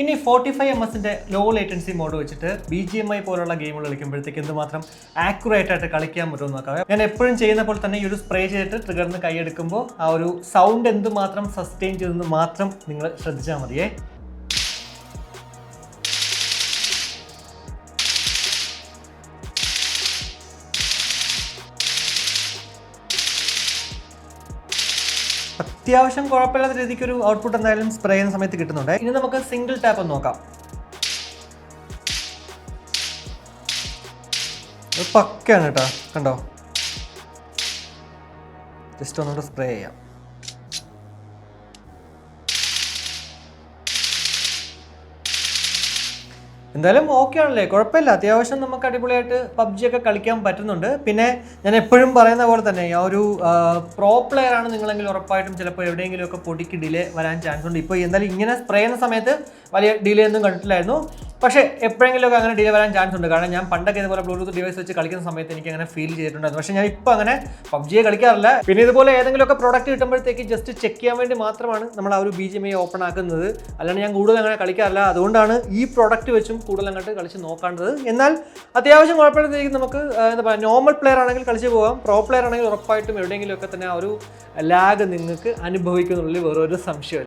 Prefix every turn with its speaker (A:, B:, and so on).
A: ഇനി 45ms law latency mode വെച്ചിട്ട് BGMI പോലുള്ള ഗെയിമുകൾ കളിക്കുമ്പോഴത്തേക്ക് എന്തുമാത്രം ആക്യുറേറ്റ് ആയിട്ട് കളിക്കാൻ പറ്റുമെന്ന് നോക്കാം. ഞാൻ എപ്പോഴും ചെയ്യുന്ന പോലെ തന്നെ ഈ ഒരു സ്പ്രേ ചെയ്തിട്ട് ട്രിഗറിന് കൈയെടുക്കുമ്പോൾ ആ ഒരു സൗണ്ട് എന്തുമാത്രം സസ്റ്റെയിൻ ചെയ്തെന്ന് മാത്രം നിങ്ങൾ ശ്രദ്ധിച്ചാൽ മതിയേ. അത്യാവശ്യം കുഴപ്പമില്ലാത്ത രീതിക്ക് ഒരു ഔട്ട്പുട്ട് എന്തായാലും സ്പ്രേ ചെയ്യുന്ന സമയത്ത് കിട്ടുന്നുണ്ട്. ഇനി നമുക്ക് സിംഗിൾ ടാപ്പ് ഒന്ന് നോക്കാം. പക്കയാണ് കേട്ടോ, കണ്ടോ? ജസ്റ്റ് ഒന്നുകൂടെ സ്പ്രേ ചെയ്യാം. എന്തായാലും ഓക്കെ ആണല്ലേ, കുഴപ്പമില്ല. അത്യാവശ്യം നമുക്ക് അടിപൊളിയായിട്ട് PUBG ഒക്കെ കളിക്കാൻ പറ്റുന്നുണ്ട്. പിന്നെ ഞാൻ എപ്പോഴും പറയുന്ന പോലെ തന്നെ ആ ഒരു പ്രോ പ്ലെയർ ആണ് നിങ്ങളെങ്കിൽ ഉറപ്പായിട്ടും ചിലപ്പോൾ എവിടെയെങ്കിലുമൊക്കെ പൊടിക്ക് ഡിലേ വരാൻ ചാൻസ് ഉണ്ട്. ഇപ്പോൾ എന്തായാലും ഇങ്ങനെ സ്പ്രേ ചെയ്യുന്ന സമയത്ത് വലിയ ഡിലേ ഒന്നും കണ്ടിട്ടില്ലായിരുന്നു. പക്ഷേ എപ്പോഴെങ്കിലുമൊക്കെ അങ്ങനെ ഡിലേ വരാൻ ചാൻസ് ഉണ്ട്. കാരണം ഞാൻ പണ്ടൊക്കെ ഇതുപോലെ ബ്ലൂടൂത്ത് ഡിവൈസ് വെച്ച് കളിക്കുന്ന സമയത്ത് എനിക്ക് അങ്ങനെ ഫീൽ ചെയ്തിട്ടുണ്ടായിരുന്നു. പക്ഷേ ഞാൻ ഇപ്പോൾ അങ്ങനെ PUBG കളിക്കാറില്ല. പിന്നെ ഇതുപോലെ ഏതെങ്കിലുമൊക്കെ പ്രോഡക്റ്റ് കിട്ടുമ്പോഴത്തേക്ക് ജസ്റ്റ് ചെക്ക് ചെയ്യാൻ വേണ്ടി മാത്രമാണ് നമ്മൾ ആ ഒരു BGMI ഓപ്പൺ ആക്കുന്നത്. അല്ലാണ്ട് ഞാൻ കൂടുതൽ അങ്ങനെ കളിക്കാറില്ല. അതുകൊണ്ടാണ് ഈ പ്രോഡക്റ്റ് വെച്ചും കൂടുതൽ അങ്ങോട്ട് കളിച്ച് നോക്കേണ്ടത്. എന്നാൽ അത്യാവശ്യം കുഴപ്പമില്ലാത്ത നമുക്ക് എന്താ പറയുക, നോർമൽ പ്ലെയർ ആണെങ്കിൽ കളിച്ച് പോകാം. പ്രോ പ്ലെയർ ആണെങ്കിൽ ഉറപ്പായിട്ടും എവിടെയെങ്കിലുമൊക്കെ തന്നെ ആ ഒരു ലാഗ് നിങ്ങൾക്ക് അനുഭവിക്കുന്നുള്ളിൽ വേറൊരു സംശയമില്ല.